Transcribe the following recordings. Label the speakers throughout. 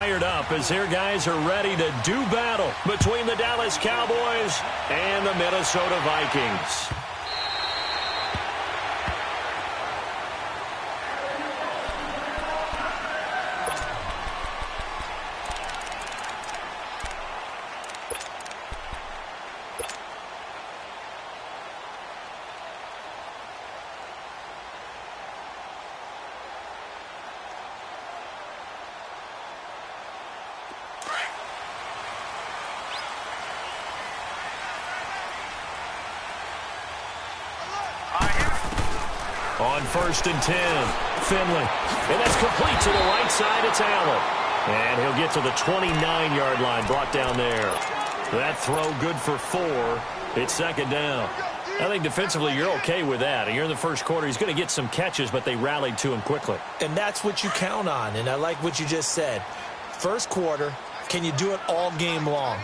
Speaker 1: Fired up as their guys are ready to do battle between the Dallas Cowboys and the Minnesota Vikings. On 1st and 10, Finley. And that's complete to the right side. It's Allen. And he'll get to the 29-yard line, brought down there. That throw good for 4. It's 2nd down. I think defensively you're okay with that. You're in the first quarter. He's going to get some catches, but they rallied to him quickly.
Speaker 2: And that's what you count on. And I like what you just said. First quarter, can you do it all game long?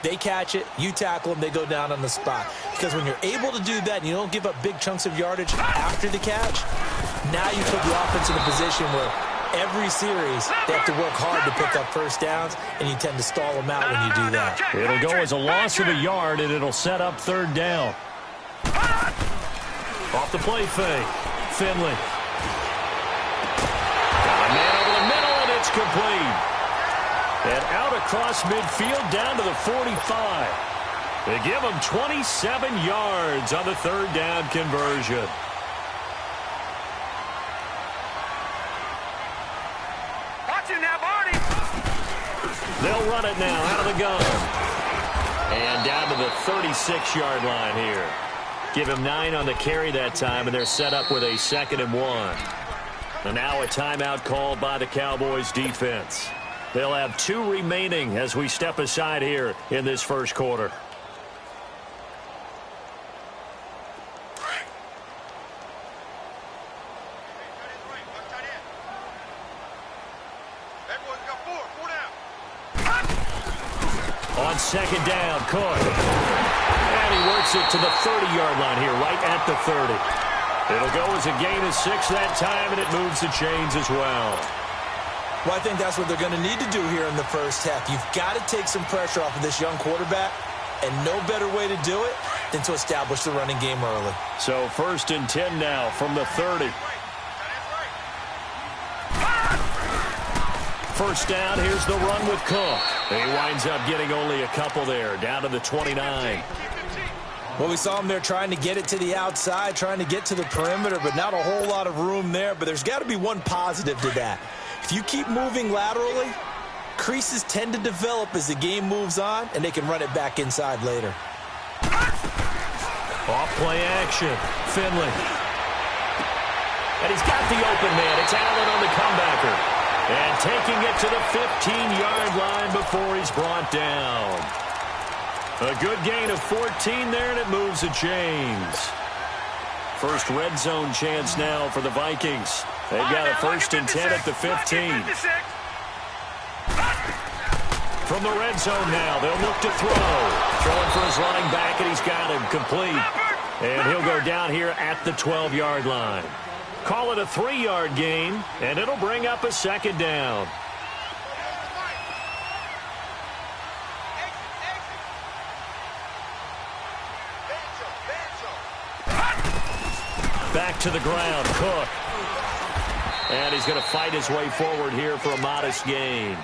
Speaker 2: They catch it, you tackle them, they go down on the spot. Because when you're able to do that and you don't give up big chunks of yardage after the catch, now you put the offense in a position where every series they have to work hard to pick up first downs, and you tend to stall them out when you do that.
Speaker 1: It'll go as a loss of a yard, and it'll set up 3rd down. Off the play fake, Finley. Got a man over the middle, and it's complete. And out across midfield down to the 45. They give him 27 yards on the 3rd down conversion.
Speaker 3: Watch it now, Barney.
Speaker 1: They'll run it now out of the gun. And down to the 36-yard line here. Give him 9 on the carry that time, and they're set up with a 2nd and 1. And now a timeout called by the Cowboys defense. They'll have 2 remaining as we step aside here in this first quarter. On 2nd down, Cook. And he works it to the 30-yard line here, right at the 30. It'll go as a gain of 6 that time, and it moves the chains as well.
Speaker 2: Well, I think that's what they're going to need to do here in the first half. You've got to take some pressure off of this young quarterback, and no better way to do it than to establish the running game early.
Speaker 1: So 1st and 10 now from the 30. First down, here's the run with Cook. He winds up getting only a couple there, down to the 29.
Speaker 2: Well, we saw him there trying to get it to the outside, trying to get to the perimeter, but not a whole lot of room there. But there's got to be one positive to that. If you keep moving laterally, creases tend to develop as the game moves on, and they can run it back inside later.
Speaker 1: Off play action, Finley. And he's got the open man. It's Allen on the comebacker. And taking it to the 15-yard line before he's brought down. A good gain of 14 there, and it moves the chains. First red zone chance now for the Vikings. They've got a 1st and 10 at the 15. From the red zone now, they'll look to throw. Throwing for his running back, and he's got him complete. And he'll go down here at the 12-yard line. Call it a 3-yard gain, and it'll bring up a 2nd down. Back to the ground, Cook. And he's going to fight his way forward here for a modest gain.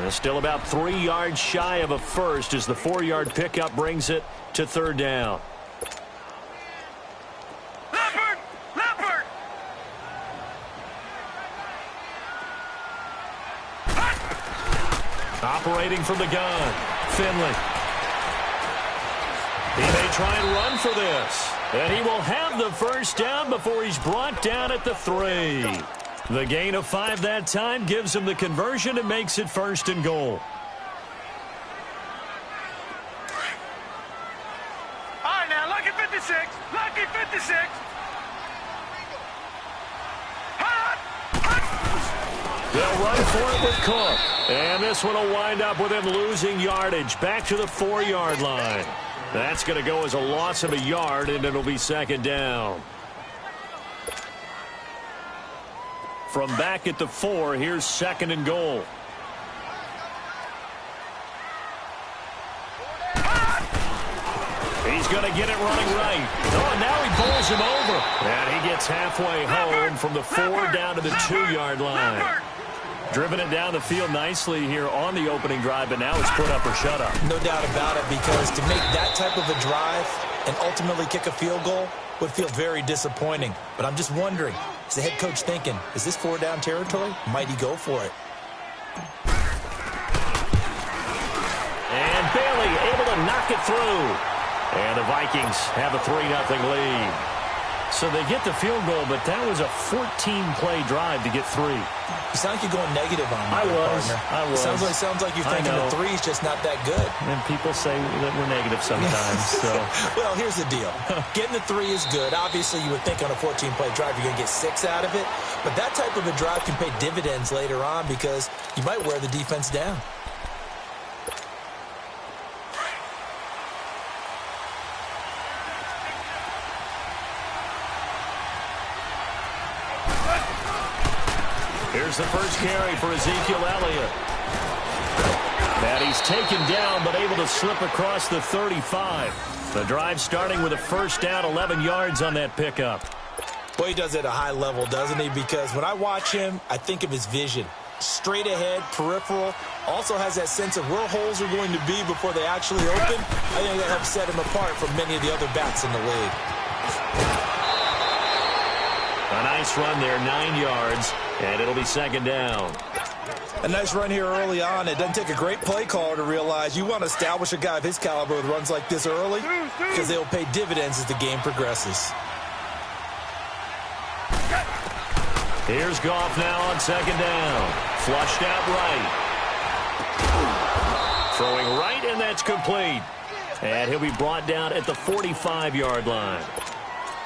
Speaker 1: Still about 3 yards shy of a first as the 4-yard pickup brings it to 3rd down.
Speaker 3: Leopard!
Speaker 1: Operating from the gun, Finley. He may try and run for this. And he will have the 1st down before he's brought down at the 3. The gain of 5 that time gives him the conversion and makes it 1st and goal.
Speaker 3: All right, now, lucky 56. Lucky 56.
Speaker 1: They'll run for it with Cook. And this one will wind up with him losing yardage back to the 4-yard line. That's going to go as a loss of a yard, and it'll be 2nd down. From back at the 4, here's 2nd and goal. He's going to get it running right. Oh, and now he bowls him over. And he gets halfway home from the 4 down to the 2-yard line. Driven it down the field nicely here on the opening drive, but now it's put up or shut up.
Speaker 2: No doubt about it, because to make that type of a drive and ultimately kick a field goal would feel very disappointing. But I'm just wondering, is the head coach thinking, is this 4-down territory? Might he go for it?
Speaker 1: And Bailey able to knock it through. And the Vikings have a 3-0 lead. So they get the field goal, but that was a 14-play drive to get 3.
Speaker 2: You sound like you're going negative on me, partner.
Speaker 1: I was.
Speaker 2: Sounds like you're thinking the 3's just not that good.
Speaker 1: And people say that we're negative sometimes. So.
Speaker 2: Well, here's the deal. Getting the 3 is good. Obviously, you would think on a 14-play drive you're going to get 6 out of it. But that type of a drive can pay dividends later on because you might wear the defense down.
Speaker 1: Here's the first carry for Ezekiel Elliott. And he's taken down, but able to slip across the 35. The drive starting with a first down, 11 yards on that pickup.
Speaker 2: Boy, he does it at a high level, doesn't he? Because when I watch him, I think of his vision. Straight ahead, peripheral. Also has that sense of where holes are going to be before they actually open. I think that helps set him apart from many of the other backs in the league.
Speaker 1: A nice run there, 9 yards, and it'll be second down.
Speaker 2: A nice run here early on. It doesn't take a great play caller to realize you want to establish a guy of his caliber with runs like this early because they'll pay dividends as the game progresses.
Speaker 1: Here's Goff now on second down. Flushed out right. Throwing right, and that's complete. And he'll be brought down at the 45-yard line.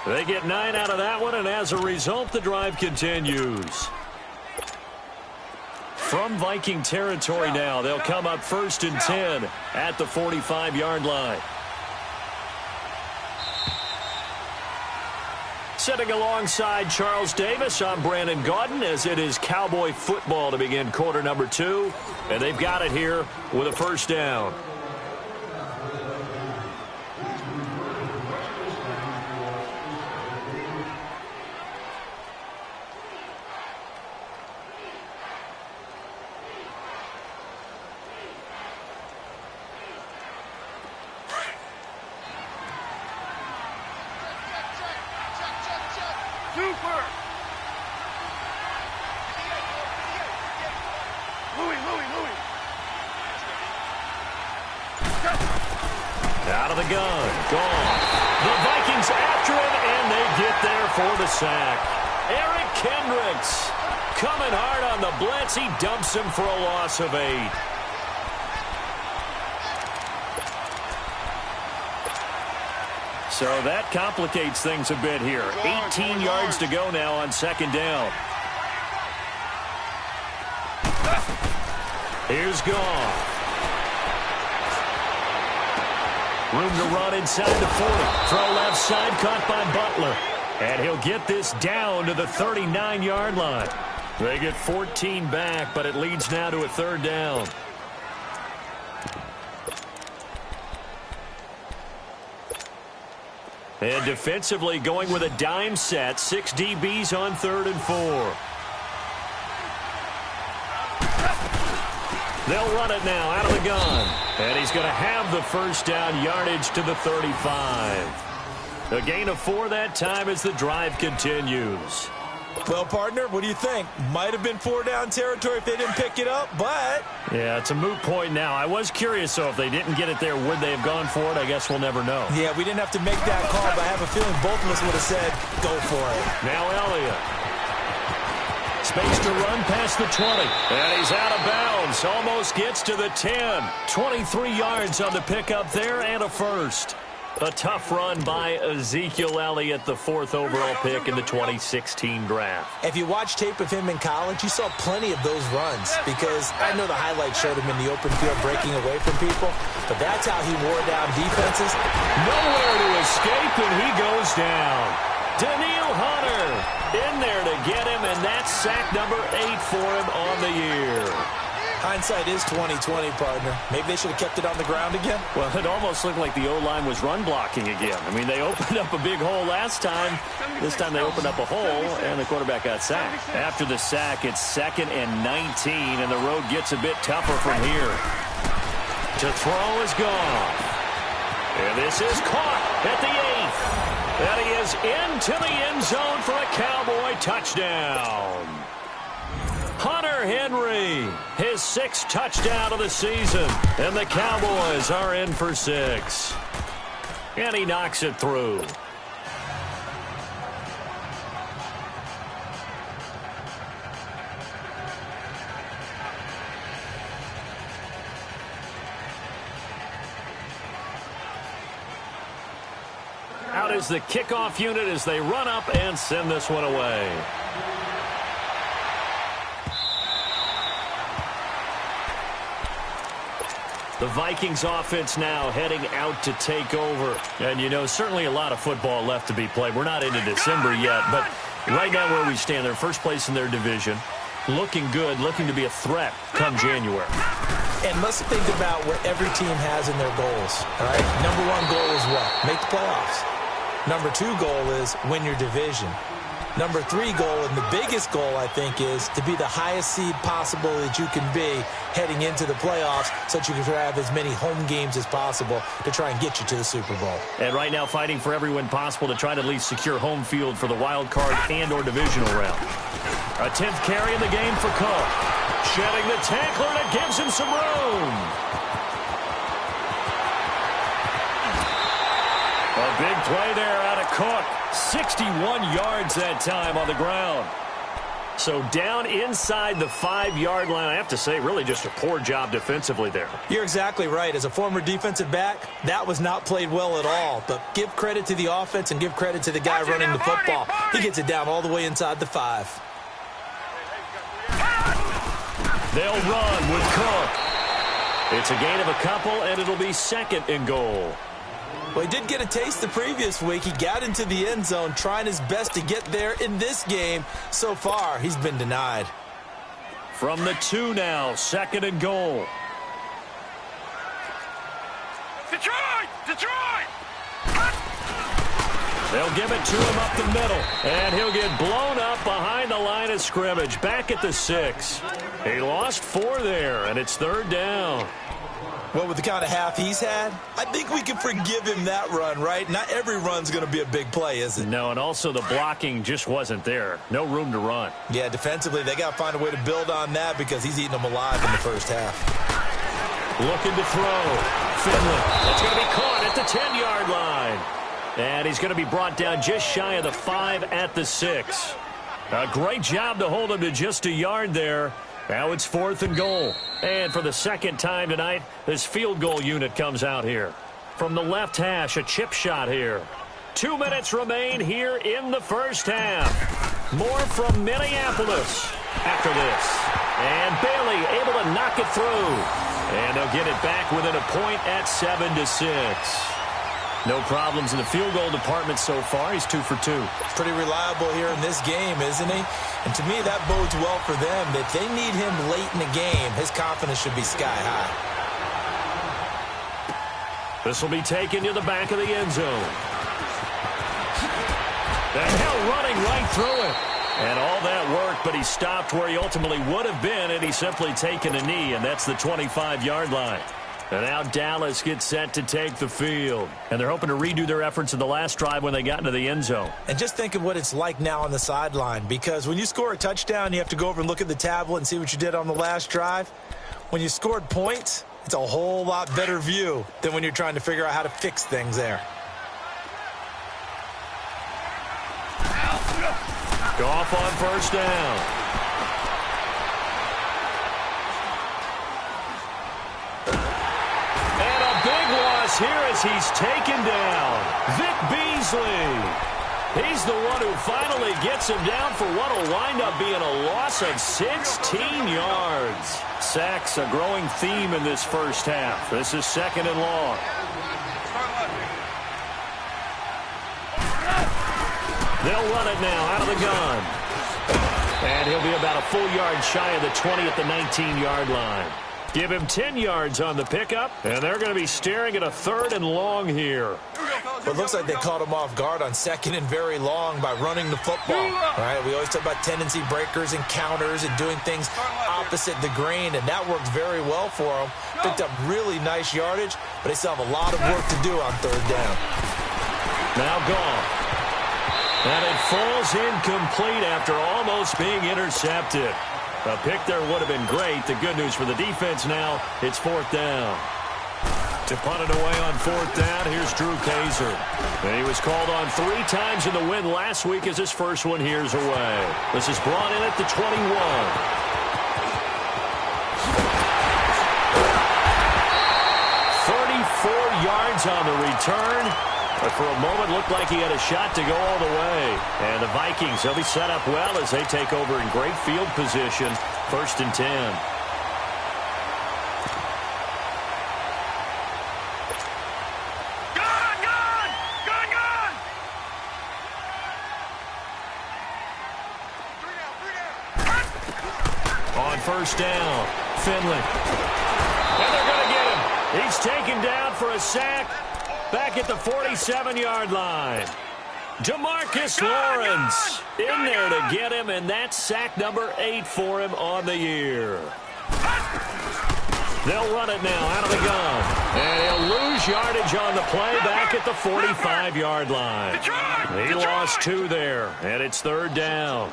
Speaker 1: They get 9 out of that one, and as a result, the drive continues. From Viking territory now, they'll come up 1st and 10 at the 45-yard line. Sitting alongside Charles Davis, I'm Brandon Gaudin, as it is Cowboy football to begin quarter number 2. And they've got it here with a first down. Out of the gun. Gone. The Vikings after him, and they get there for the sack. Eric Kendricks coming hard on the blitz. He dumps him for a loss of 8. So that complicates things a bit here. 18 yards to go now on second down. Here's Goff. Room to run inside the 40. Throw left side, caught by Butler. And he'll get this down to the 39-yard line. They get 14 back, but it leads now to a 3rd down. And defensively going with a dime set. 6 DBs on 3rd and 4. They'll run it now out of the gun. And he's going to have the first down, yardage to the 35. A gain of 4 that time as the drive continues.
Speaker 2: Well, partner, what do you think? Might have been 4-down territory if they didn't pick it up, but...
Speaker 1: Yeah, it's a moot point now. I was curious, though, if they didn't get it there, would they have gone for it? I guess we'll never know.
Speaker 2: Yeah, we didn't have to make that call, but I have a feeling both of us would have said, go for it.
Speaker 1: Now Elliott. Space to run past the 20. And he's out of bounds. Almost gets to the 10. 23 yards on the pickup there and a first. A tough run by Ezekiel Elliott, the 4th overall pick in the 2016 draft.
Speaker 2: If you watch tape of him in college, you saw plenty of those runs because I know the highlights showed him in the open field breaking away from people, but that's how he wore down defenses.
Speaker 1: Nowhere to escape, and he goes down. Daniil Hunter in there to get him, and that's sack number 8 for him on the year.
Speaker 2: Hindsight is 20/20, partner. Maybe they should have kept it on the ground again.
Speaker 1: Well, it almost looked like the O-line was run blocking again. I mean, they opened up a big hole last time. This time they opened up a hole, and the quarterback got sacked. After the sack, it's 2nd and 19, and the road gets a bit tougher from here. To throw is gone. And this is caught at the 8th. That he is into the end zone for a Cowboy touchdown. Hunter Henry, his 6th touchdown of the season, and the Cowboys are in for 6. And he knocks it through. Out is the kickoff unit as they run up and send this one away. The Vikings offense now heading out to take over. And, you know, certainly a lot of football left to be played. We're not into December yet, but right now where we stand, they're first place in their division. Looking good, looking to be a threat come January.
Speaker 2: And let's think about what every team has in their goals, all right? Number 1 goal is what? Make the playoffs. Number 2 goal is win your division. Number 3 goal, and the biggest goal, I think, is to be the highest seed possible that you can be heading into the playoffs so that you can have as many home games as possible to try and get you to the Super Bowl.
Speaker 1: And right now fighting for every win possible to try to at least secure home field for the wild card and or divisional round. A 10th carry in the game for Cook. Shedding the tackler, and it gives him some room. A big play there out of Cook. 61 yards that time on the ground. So down inside the 5-yard line. I have to say, really just a poor job defensively there.
Speaker 2: You're exactly right. As a former defensive back, that was not played well at all. But give credit to the offense and give credit to the guy running the football. He gets it down all the way inside the 5.
Speaker 1: They'll run with Cook. It's a gain of a couple, and it'll be 2nd and goal.
Speaker 2: Well, he did get a taste the previous week. He got into the end zone, trying his best to get there in this game. So far, he's been denied.
Speaker 1: From the 2 now, 2nd and goal.
Speaker 3: Detroit! Detroit!
Speaker 1: They'll give it to him up the middle, and he'll get blown up behind the line of scrimmage, back at the 6. He lost 4 there, and it's 3rd down.
Speaker 2: Well, with the kind of half he's had, I think we can forgive him that run, right? Not every run's going to be a big play, is it?
Speaker 1: No, and also the blocking just wasn't there. No room to run.
Speaker 2: Yeah, defensively, they got to find a way to build on that because he's eating them alive in the first half.
Speaker 1: Looking to throw. Finley. It's going to be caught at the 10-yard line. And he's going to be brought down just shy of the 5 at the 6. A great job to hold him to just a yard there. Now it's 4th and goal. And for the 2nd time tonight, this field goal unit comes out here. From the left hash, a chip shot here. 2 minutes remain here in the first half. More from Minneapolis after this. And Bailey able to knock it through. And they'll get it back within a point at 7-6. No problems in the field goal department so far. He's 2 for 2.
Speaker 2: Pretty reliable here in this game, isn't he? And to me, that bodes well for them. If they need him late in the game, his confidence should be sky high.
Speaker 1: This will be taken to the back of the end zone. And now running right through it. And all that work, but he stopped where he ultimately would have been, and he's simply taken a knee, and that's the 25-yard line. And now Dallas gets set to take the field. And they're hoping to redo their efforts in the last drive when they got into the end zone.
Speaker 2: And just think of what it's like now on the sideline, because when you score a touchdown, you have to go over and look at the tablet and see what you did on the last drive. When you scored points, it's a whole lot better view than when you're trying to figure out how to fix things there.
Speaker 1: Goff on first down. Here as he's taken down. Vic Beasley. He's the one who finally gets him down for what will wind up being a loss of 16 yards. Sacks a growing theme in this first half. This is 2nd and long. They'll run it now out of the gun. And he'll be about a full yard shy of the 20 at the 19-yard line. Give him 10 yards on the pickup, and they're going to be staring at a 3rd and long here.
Speaker 2: Well, it looks like they caught him off guard on 2nd and very long by running the football. All right, we always talk about tendency breakers and counters and doing things opposite the grain, and that worked very well for them. Picked up really nice yardage, but they still have a lot of work to do on 3rd down.
Speaker 1: Now gone. And it falls incomplete after almost being intercepted. A pick there would have been great. The good news for the defense now, it's 4th down. To punt it away on 4th down, here's Drew Kaiser. And he was called on 3 times in the win last week as his first one here's away. This is brought in at the 21. 34 yards on the return. But for a moment, looked like he had a shot to go all the way. And the Vikings, they'll be set up well as they take over in great field position. 1st and 10. On 1st down, Finley. And they're going to get him. He's taken down for a sack. Back at the 47-yard line. DeMarcus Lawrence in there to get him, and that's sack number 8 for him on the year. They'll run it now out of the gun. And he'll lose yardage on the play back at the 45-yard line. He lost 2 there, and it's 3rd down.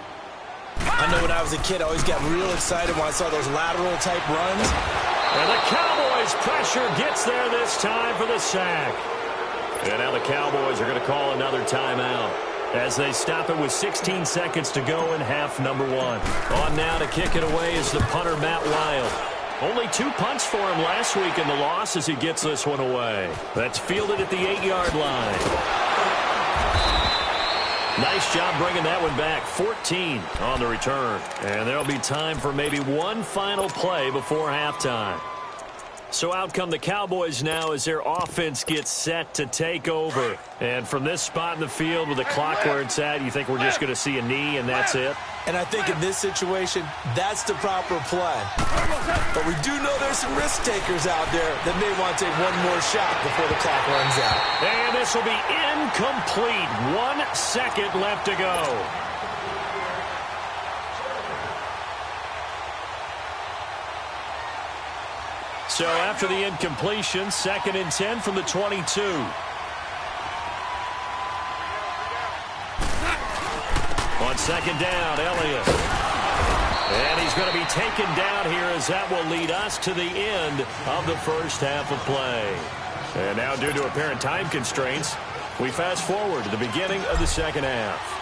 Speaker 2: I know when I was a kid, I always got real excited when I saw those lateral-type runs.
Speaker 1: And the Cowboys' pressure gets there this time for the sack. And now the Cowboys are going to call another timeout as they stop it with 16 seconds to go in half number 1. On now to kick it away is the punter, Matt Wild. Only 2 punts for him last week in the loss as he gets this one away. That's fielded at the 8-yard line. Nice job bringing that one back. 14 on the return. And there'll be time for maybe one final play before halftime. So out come the Cowboys now as their offense gets set to take over. And from this spot in the field with the clock where it's at, you think we're just going to see a knee and that's it?
Speaker 2: And I think in this situation, that's the proper play. But we do know there's some risk takers out there that may want to take one more shot before the clock runs out.
Speaker 1: And this will be incomplete. 1 second left to go. So after the incompletion, 2nd and 10 from the 22. On 2nd down, Elliott. And he's going to be taken down here as that will lead us to the end of the first half of play. And now due to apparent time constraints, we fast forward to the beginning of the second half.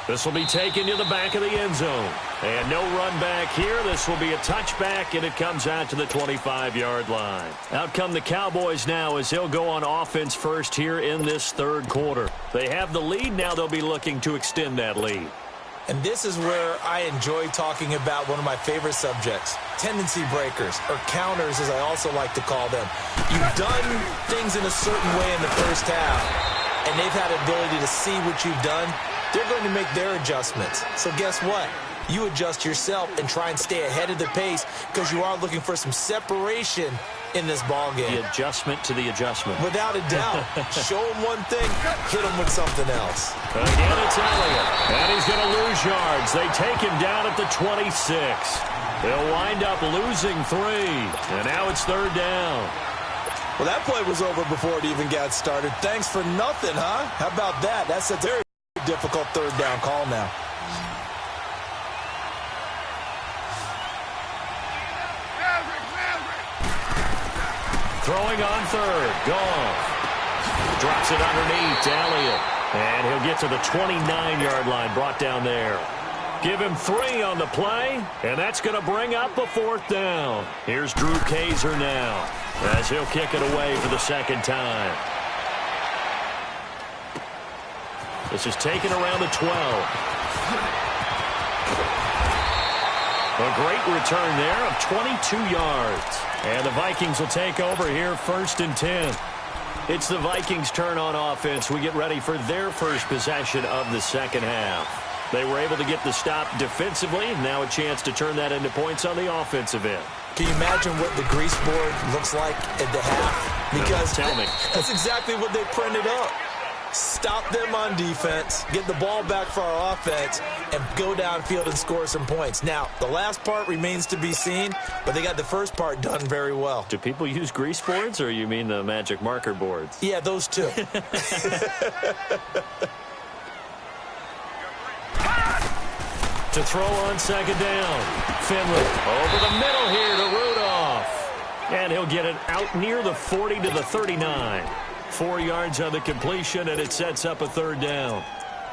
Speaker 1: This will be taken to the back of the end zone. And no run back here. This will be a touchback, and it comes out to the 25-yard line. Out come the Cowboys now as they'll go on offense first here in this 3rd quarter. They have the lead. Now they'll be looking to extend that lead.
Speaker 2: And this is where I enjoy talking about one of my favorite subjects, tendency breakers, or counters as I also like to call them. You've done things in a certain way in the first half, and they've had the ability to see what you've done. They're going to make their adjustments. So guess what? You adjust yourself and try and stay ahead of the pace because you are looking for some separation in this ball game.
Speaker 1: The adjustment to the adjustment.
Speaker 2: Without a doubt. Show them one thing, hit them with something else.
Speaker 1: Again, it's Elliott. And he's going to lose yards. They take him down at the 26. They'll wind up losing 3. And now it's 3rd down.
Speaker 2: Well, that play was over before it even got started. Thanks for nothing, huh? How about that? That's a very difficult 3rd down call now.
Speaker 1: Throwing on 3rd. Goff. Drops it underneath to Elliott. And he'll get to the 29-yard line. Brought down there. Give him 3 on the play. And that's going to bring up a 4th down. Here's Drew Kaiser now as he'll kick it away for the 2nd time. This is taken around the 12. A great return there of 22 yards. And the Vikings will take over here 1st and 10. It's the Vikings' turn on offense. We get ready for their first possession of the second half. They were able to get the stop defensively. Now a chance to turn that into points on the offensive end.
Speaker 2: Can you imagine what the grease board looks like at the half? Because
Speaker 1: tell me.
Speaker 2: That's exactly what they printed up. Stop them on defense, get the ball back for our offense, and go downfield and score some points. Now, the last part remains to be seen, but they got the first part done very well.
Speaker 1: Do people use grease boards, or you mean the magic marker boards?
Speaker 2: Yeah, those two.
Speaker 1: To throw on second down. Finley over the middle here to Rudolph. And he'll get it out near the 40 to the 39. 4 yards on the completion, and it sets up a third down.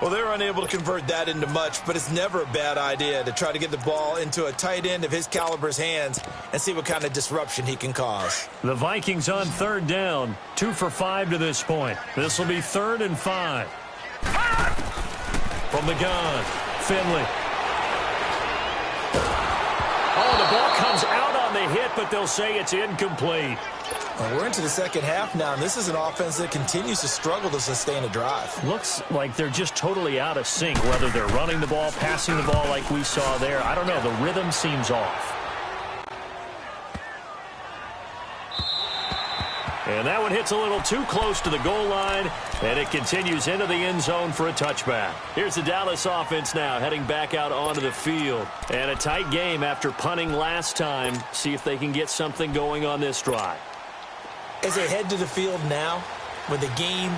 Speaker 2: Well, they're unable to convert that into much, but it's never a bad idea to try to get the ball into a tight end of his caliber's hands and see what kind of disruption he can cause.
Speaker 1: The Vikings on third down, 2 for 5 to this point. This will be 3rd and 5. From the gun, Finley. Oh, the ball comes out on the hit, but they'll say it's incomplete.
Speaker 2: Well, we're into the second half now, and this is an offense that continues to struggle to sustain a drive.
Speaker 1: Looks like they're just totally out of sync, whether they're running the ball, passing the ball like we saw there. I don't know. The rhythm seems off. And that one hits a little too close to the goal line, and it continues into the end zone for a touchback. Here's the Dallas offense now heading back out onto the field. And a tight game after punting last time. See if they can get something going on this drive.
Speaker 2: As they head to the field now, with the game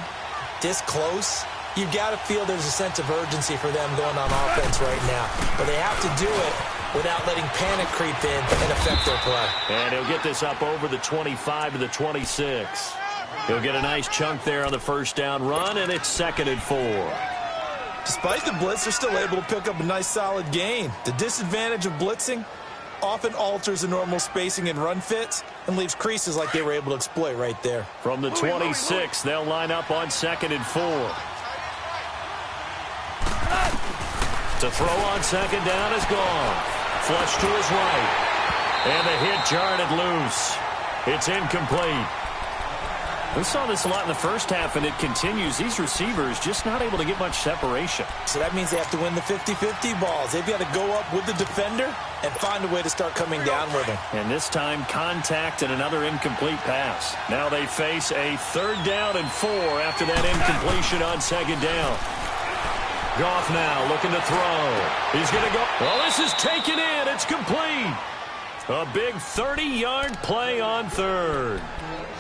Speaker 2: this close, you've got to feel there's a sense of urgency for them going on offense right now. But they have to do it without letting panic creep in and affect their play.
Speaker 1: And he'll get this up over the 25 to the 26. He'll get a nice chunk there on the first down run, and it's 2nd and 4.
Speaker 2: Despite the blitz, they're still able to pick up a nice solid gain. The disadvantage of blitzing often alters the normal spacing and run fits and leaves creases like they were able to exploit right there.
Speaker 1: From the 26, they'll line up on 2nd and 4. To throw on second down is gone. Flush to his right. And the hit jarred it loose. It's incomplete. We saw this a lot in the first half, and it continues. These receivers just not able to get much separation.
Speaker 2: So that means they have to win the 50-50 balls. They've got to go up with the defender and find a way to start coming down with him.
Speaker 1: And this time, contact and another incomplete pass. Now they face a 3rd down and 4 after that incompletion on second down. Goff now looking to throw. He's going to go. Well, this is taken in. It's complete. A big 30-yard play on 3rd.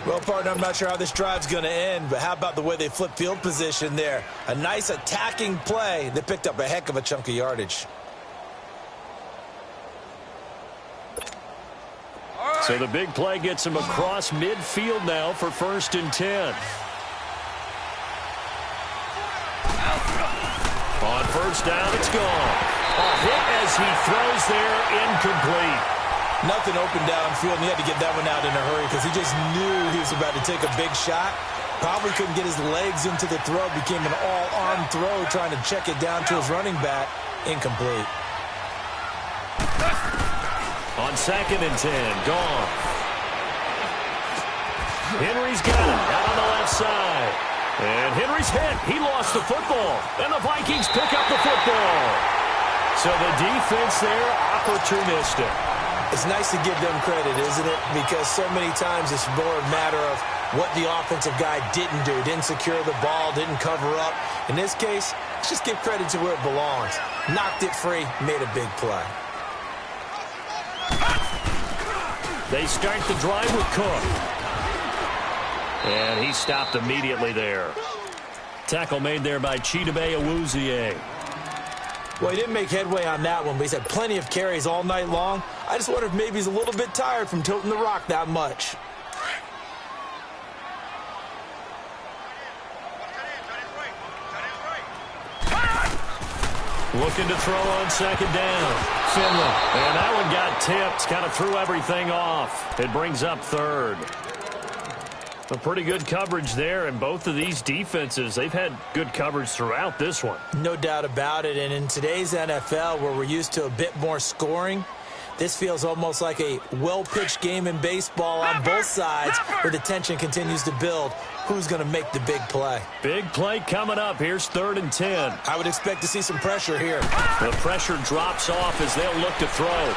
Speaker 2: Well, partner, I'm not sure how this drive's going to end, but how about the way they flip field position there? A nice attacking play that picked up a heck of a chunk of yardage.
Speaker 1: So the big play gets him across midfield now for 1st and 10. On first down, it's gone. A hit as he throws there, incomplete.
Speaker 2: Nothing open downfield, and he had to get that one out in a hurry because he just knew he was about to take a big shot. Probably couldn't get his legs into the throw. Became an all-arm throw trying to check it down to his running back. Incomplete.
Speaker 1: On 2nd and 10, gone. Henry's got it out on the left side. And Henry's hit. He lost the football. And the Vikings pick up the football. So the defense there, opportunistic.
Speaker 2: It's nice to give them credit, isn't it? Because so many times it's more a matter of what the offensive guy didn't do. Didn't secure the ball, didn't cover up. In this case, let's just give credit to where it belongs. Knocked it free, made a big play.
Speaker 1: They start the drive with Cook. And he stopped immediately there. Tackle made there by Chidobe Awuzie.
Speaker 2: Well, he didn't make headway on that one, but he's had plenty of carries all night long. I just wonder if maybe he's a little bit tired from toting the rock that much.
Speaker 1: Looking to throw on second down. Finley. And that one got tipped. Kind of threw everything off. It brings up 3rd. A pretty good coverage there, and both of these defenses, they've had good coverage throughout this one.
Speaker 2: No doubt about it, and in today's NFL, where we're used to a bit more scoring, This feels almost like a well-pitched game in baseball on both sides where the tension continues to build. Who's going to make the big play?
Speaker 1: Big play coming up. Here's 3rd and 10.
Speaker 2: I would expect to see some pressure here.
Speaker 1: The pressure drops off as they'll look to throw.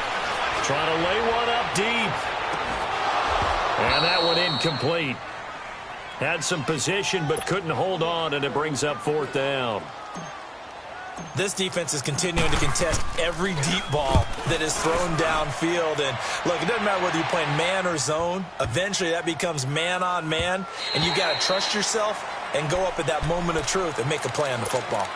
Speaker 1: Trying to lay one up deep. And that one incomplete. Had some position but couldn't hold on, and it brings up 4th down.
Speaker 2: This defense is continuing to contest every deep ball that is thrown downfield. And, look, it doesn't matter whether you're playing man or zone. Eventually, that becomes man-on-man, and you got to trust yourself and go up at that moment of truth and make a play on the football.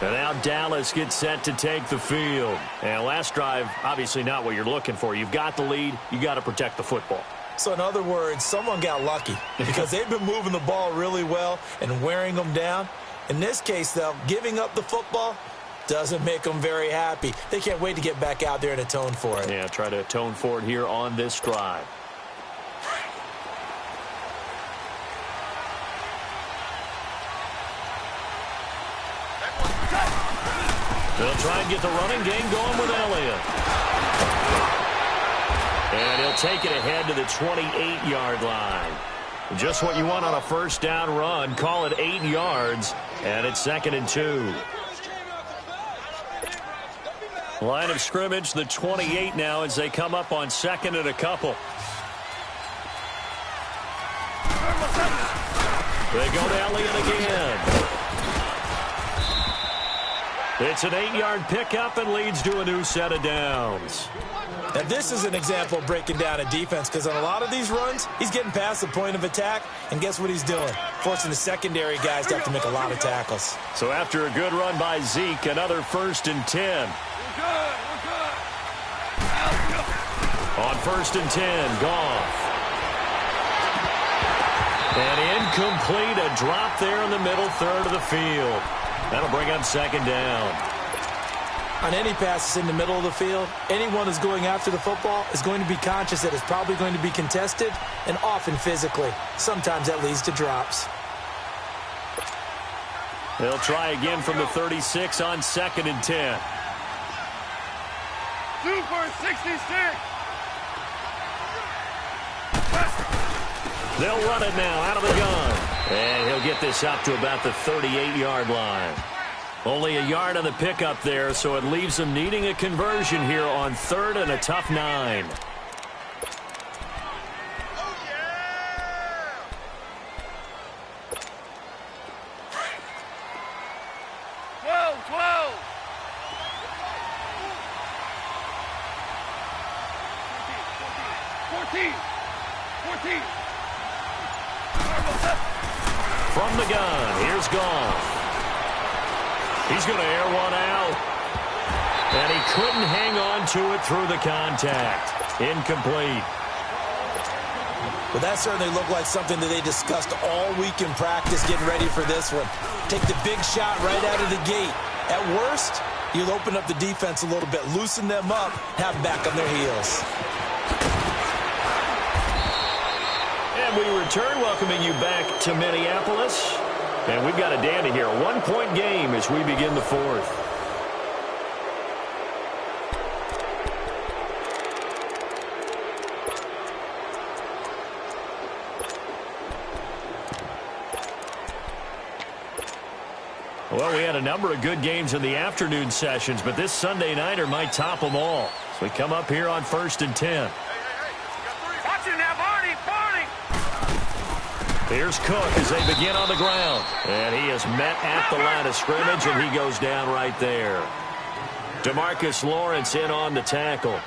Speaker 1: And now Dallas gets set to take the field. And last drive, obviously not what you're looking for. You've got the lead. You got to protect the football.
Speaker 2: So, in other words, someone got lucky because they've been moving the ball really well and wearing them down. In this case, though, giving up the football doesn't make them very happy. They can't wait to get back out there and atone for it.
Speaker 1: Yeah, try to atone for it here on this drive. They'll try and get the running game going with Elliott. And he'll take it ahead to the 28-yard line. Just what you want on a 1st down run. Call it 8 yards, and it's 2nd and 2. Line of scrimmage, the 28 now as they come up on 2nd and a couple. They go to Elliott again. It's an 8-yard pickup and leads to a new set of downs.
Speaker 2: Now, this is an example of breaking down a defense because on a lot of these runs, he's getting past the point of attack, and guess what he's doing? Forcing the secondary guys to have to make a lot of tackles.
Speaker 1: So after a good run by Zeke, another 1st and 10. On 1st and 10, Goff. And incomplete, a drop there in the middle third of the field. That'll bring up 2nd down.
Speaker 2: On any passes in the middle of the field, anyone who's going after the football is going to be conscious that it's probably going to be contested and often physically. Sometimes that leads to drops.
Speaker 1: They'll try again from the 36 on 2nd and 10.
Speaker 3: Super 66.
Speaker 1: They'll run it now out of the gun. And he'll get this up to about the 38-yard line. Only a yard on the pickup there, so it leaves them needing a conversion here on 3rd and a tough 9. From the gun, here's Goff. He's going to air one out. And he couldn't hang on to it through the contact. Incomplete.
Speaker 2: Well, that certainly looked like something that they discussed all week in practice getting ready for this one. Take the big shot right out of the gate. At worst, you'll open up the defense a little bit, loosen them up, have them back on their heels.
Speaker 1: And we return, welcoming you back to Minneapolis. And we've got a dandy here. A 1-point game as we begin the 4th. Well, we had a number of good games in the afternoon sessions, but this Sunday nighter might top them all. So we come up here on 1st and 10.
Speaker 3: Watch it now, Barney.
Speaker 1: Here's Cook as they begin on the ground. And he is met at the line of scrimmage, and he goes down right there. DeMarcus Lawrence in on the tackle.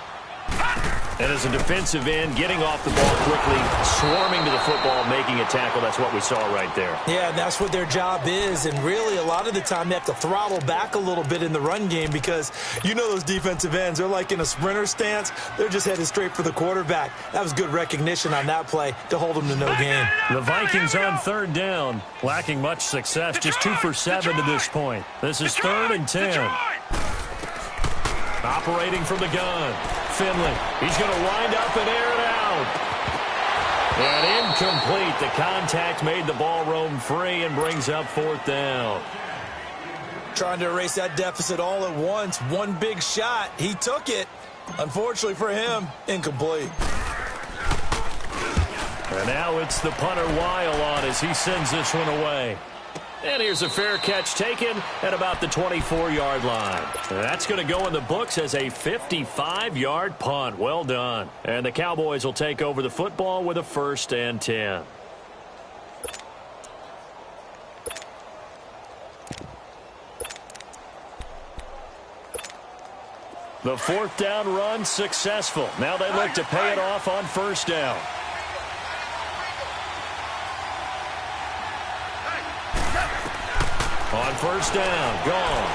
Speaker 1: And as a defensive end, getting off the ball quickly, swarming to the football, making a tackle. That's what we saw right there.
Speaker 2: Yeah, and that's what their job is. And really, a lot of the time, they have to throttle back a little bit in the run game because you know those defensive ends, they're like in a sprinter stance. They're just headed straight for the quarterback. That was good recognition on that play to hold them to no gain.
Speaker 1: The Vikings on 3rd down, lacking much success, just 2 for 7 to this point. This is 3rd and 10. Operating from the gun. Finley. He's going to wind up and air it out. And incomplete. The contact made the ball roam free and brings up 4th down.
Speaker 2: Trying to erase that deficit all at once. One big shot. He took it. Unfortunately for him, incomplete.
Speaker 1: And now it's the punter Weil on as he sends this one away. And here's a fair catch taken at about the 24-yard line. That's going to go in the books as a 55-yard punt. Well done. And the Cowboys will take over the football with a 1st and 10. The 4th down run successful. Now they look to pay it off on 1st down. On 1st down, gone.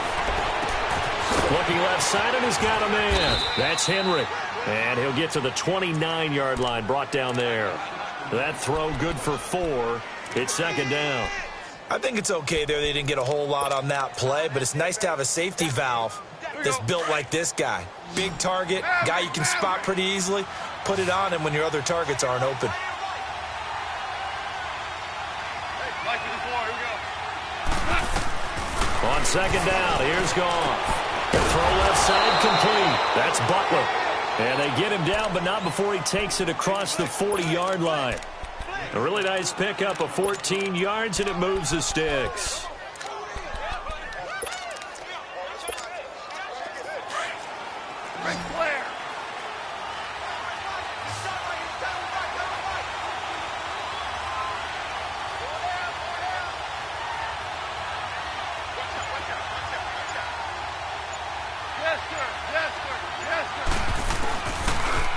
Speaker 1: Looking left side, and he's got a man. That's Henry. And he'll get to the 29-yard line, brought down there. That throw good for 4. It's 2nd down.
Speaker 2: I think it's okay there. They didn't get a whole lot on that play, but it's nice to have a safety valve that's built like this guy. Big target, guy you can spot pretty easily. Put it on him when your other targets aren't open.
Speaker 1: On 2nd down, here's gone. Throw left side complete. That's Butler. And they get him down, but not before he takes it across the 40-yard line. A really nice pickup of 14 yards, and it moves the sticks.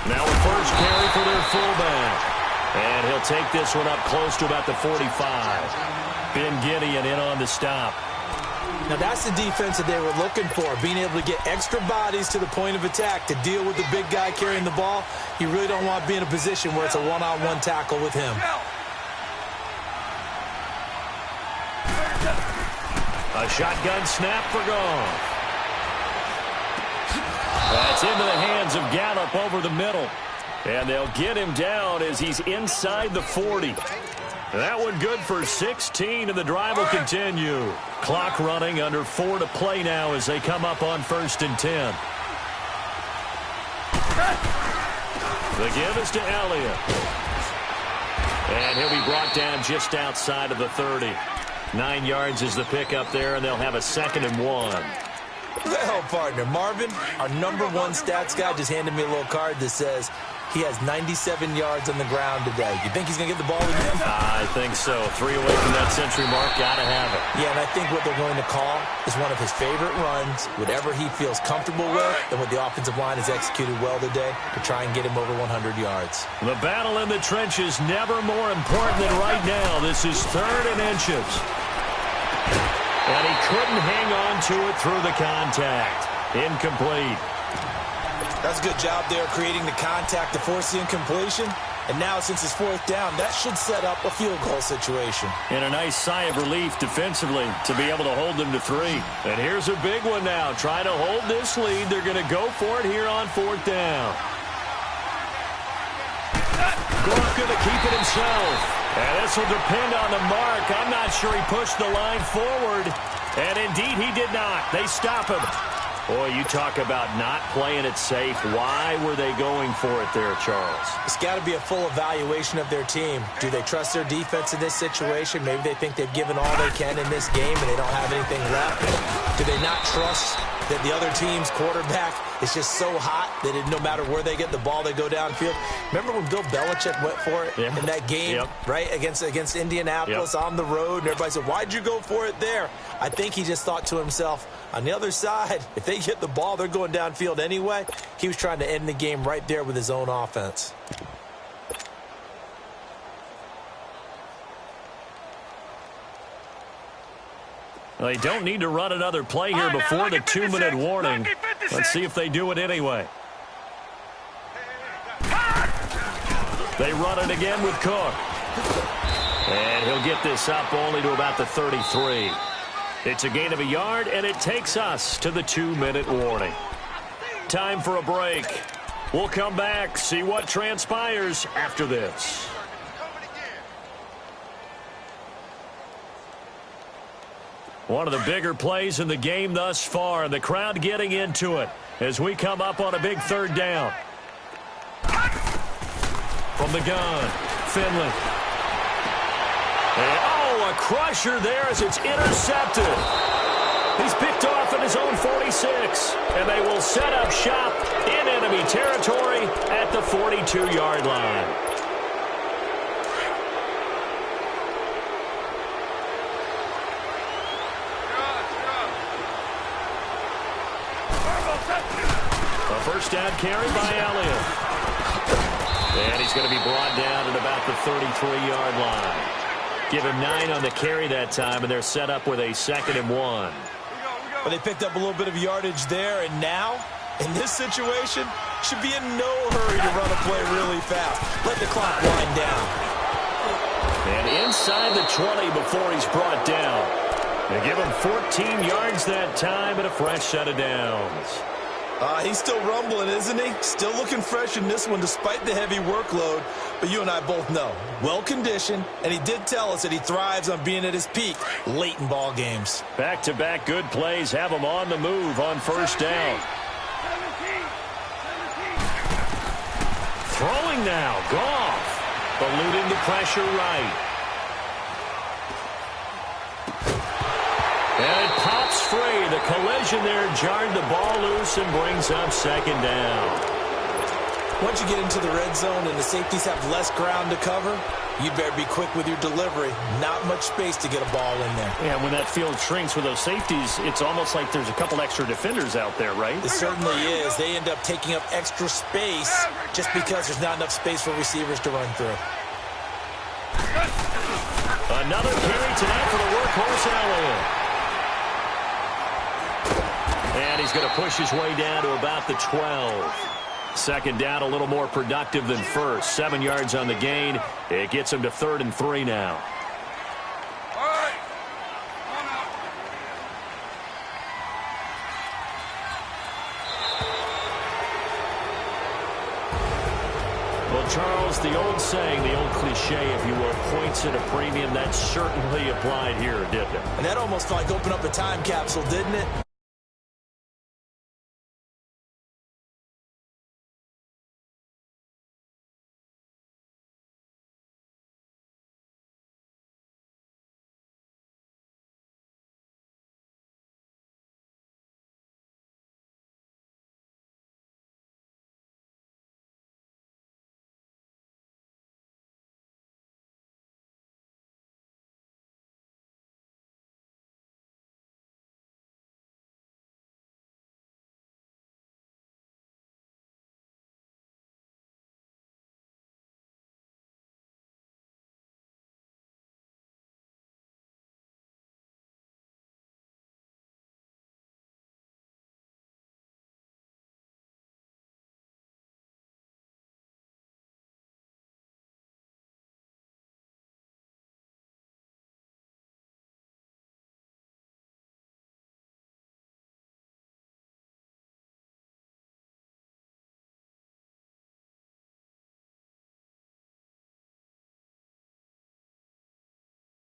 Speaker 1: Now a first carry for their fullback. And he'll take this one up close to about the 45. Ben Gideon in on the stop.
Speaker 2: Now that's the defense that they were looking for, being able to get extra bodies to the point of attack to deal with the big guy carrying the ball. You really don't want to be in a position where it's a one-on-one tackle with him.
Speaker 1: A shotgun snap for Goff. That's into the hands of Gallup over the middle. And they'll get him down as he's inside the 40. That one good for 16, and the drive will continue. Clock running, under 4 to play now as they come up on 1st and 10. The give is to Elliott. And he'll be brought down just outside of the 30. 9 yards is the pickup there, and they'll have a 2nd and 1.
Speaker 2: Well, partner, Marvin, our #1 stats guy, just handed me a little card that says he has 97 yards on the ground today. You think he's going to get the ball again?
Speaker 1: I think so. 3 away from that century mark. Got to have it.
Speaker 2: Yeah, and I think what they're going to call is one of his favorite runs, whatever he feels comfortable with, and what the offensive line has executed well today to try and get him over 100 yards.
Speaker 1: The battle in the trenches never more important than right now. This is 3rd and inches. And he couldn't hang on to it through the contact. Incomplete.
Speaker 2: That's a good job there creating the contact to force the incompletion. And now, since it's 4th down, that should set up a field goal situation.
Speaker 1: And a nice sigh of relief defensively to be able to hold them to 3. And here's a big one now. Trying to hold this lead. They're going to go for it here on 4th down. Goff going to keep it himself. And this will depend on the mark. I'm not sure he pushed the line forward. And indeed, he did not. They stop him. Boy, you talk about not playing it safe. Why were they going for it there, Charles?
Speaker 2: It's got to be a full evaluation of their team. Do they trust their defense in this situation? Maybe they think they've given all they can in this game and they don't have anything left. Do they not trust that the other team's quarterback is just so hot that no matter where they get the ball, they go downfield? Remember when Bill Belichick went for it in that game, right, against Indianapolis on the road, and everybody said, why'd you go for it there? I think he just thought to himself, on the other side, if they get the ball, they're going downfield anyway. He was trying to end the game right there with his own offense.
Speaker 1: Well, they don't need to run another play here before the 2-minute warning. Let's see if they do it anyway. They run it again with Cook. And he'll get this up only to about the 33. It's a gain of a yard, and it takes us to the 2-minute warning. Time for a break. We'll come back, see what transpires after this. One of the bigger plays in the game thus far, and the crowd getting into it. as we come up on a big third down. From the gun, Finley. And, a crusher there as it's intercepted. He's picked off at his own 46, and they will set up shop in enemy territory at the 42-yard line. A first down carry by Elliott. And he's going to be brought down at about the 33-yard line. Give him 9 on the carry that time, and they're set up with a 2nd and 1.
Speaker 2: Well, they picked up a little bit of yardage there, and now, in this situation, should be in no hurry to run a play really fast. Let the clock wind down.
Speaker 1: And inside the 20 before he's brought down. They give him 14 yards that time and a fresh set of downs.
Speaker 2: He's still rumbling, isn't he? Still looking fresh in this one despite the heavy workload. But you and I both know, well-conditioned, and he did tell us that he thrives on being at his peak late in ball games.
Speaker 1: Back-to-back good plays have him on the move on first down. Throwing now, Goff. Eluding the pressure right. And it pops free. The collision there jarred the ball loose and brings up 2nd down.
Speaker 2: Once you get into the red zone and the safeties have less ground to cover, you better be quick with your delivery. Not much space to get a ball in there.
Speaker 4: Yeah, when that field shrinks with those safeties, it's almost like there's a couple extra defenders out there, right?
Speaker 2: It certainly is. They end up taking up extra space just because there's not enough space for receivers to run through.
Speaker 1: Another carry tonight for the workhorse Elliott. And he's going to push his way down to about the 12. 2nd down, a little more productive than first. 7 yards on the gain. It gets him to 3rd and 3 now. Well, Charles, the old saying, the old cliche, if you will, points at a premium, that certainly applied here, didn't it?
Speaker 2: And that almost felt like opened up a time capsule, didn't it?